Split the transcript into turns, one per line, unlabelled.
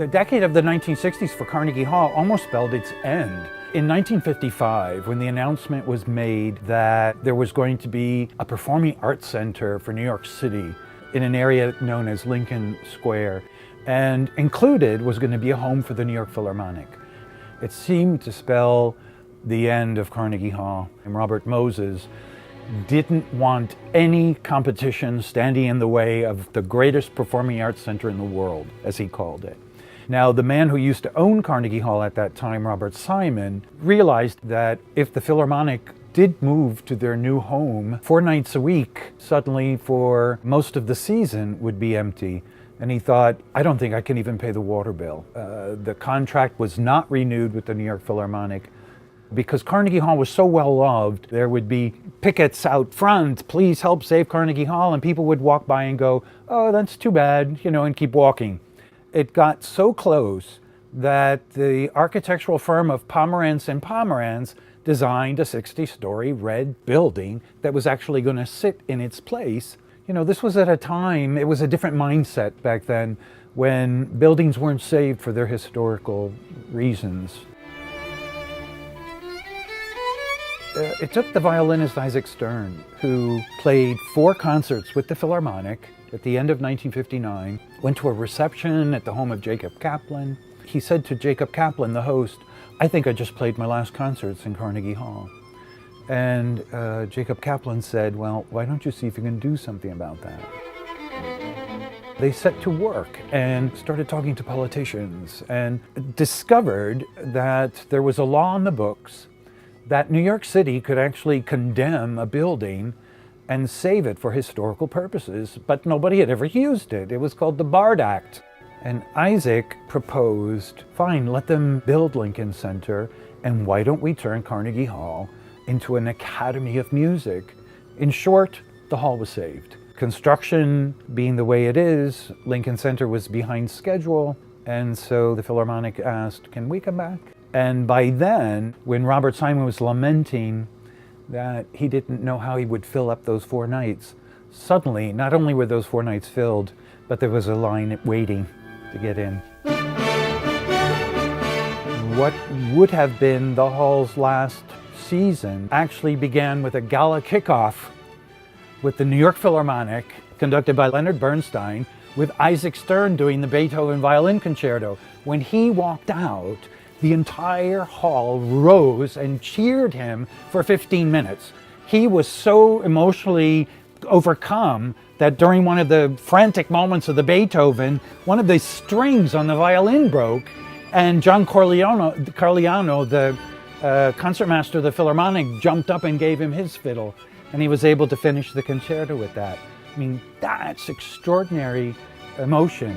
The decade of the 1960s for Carnegie Hall almost spelled its end. In 1955, when the announcement was made that there was going to be a performing arts center for New York City in an area known as Lincoln Square, and included was going to be a home for the New York Philharmonic, it seemed to spell the end of Carnegie Hall. And Robert Moses didn't want any competition standing in the way of the greatest performing arts center in the world, as he called it. Now, the man who used to own Carnegie Hall at that time, Robert Simon, realized that if the Philharmonic did move to their new home 4 nights a week, suddenly for most of the season would be empty. And he thought, I don't think I can even pay the water bill. The contract was not renewed with the New York Philharmonic. Because Carnegie Hall was so well loved, there would be pickets out front, please help save Carnegie Hall, and people would walk by and go, oh, that's too bad, and keep walking. It got so close that the architectural firm of Pomerantz and Pomerantz designed a 60-story red building that was actually going to sit in its place. This was at a time, it was a different mindset back then, when buildings weren't saved for their historical reasons. It took the violinist Isaac Stern, who played 4 concerts with the Philharmonic at the end of 1959, went to a reception at the home of Jacob Kaplan. He said to Jacob Kaplan, the host, I think I just played my last concerts in Carnegie Hall. And Jacob Kaplan said, well, why don't you see if you can do something about that? They set to work and started talking to politicians and discovered that there was a law in the books that New York City could actually condemn a building and save it for historical purposes, but nobody had ever used it. It was called the Bard Act. And Isaac proposed, fine, let them build Lincoln Center, and why don't we turn Carnegie Hall into an academy of music? In short, the hall was saved. Construction being the way it is, Lincoln Center was behind schedule, and so the Philharmonic asked, can we come back? And by then, when Robert Simon was lamenting that he didn't know how he would fill up those 4 nights, suddenly, not only were those 4 nights filled, but there was a line waiting to get in. What would have been the Hall's last season actually began with a gala kickoff with the New York Philharmonic, conducted by Leonard Bernstein, with Isaac Stern doing the Beethoven Violin Concerto. When he walked out, the entire hall rose and cheered him for 15 minutes. He was so emotionally overcome that during one of the frantic moments of the Beethoven, one of the strings on the violin broke, and John Carliano, the concertmaster of the Philharmonic, jumped up and gave him his fiddle, and he was able to finish the concerto with that. I mean, that's extraordinary emotion.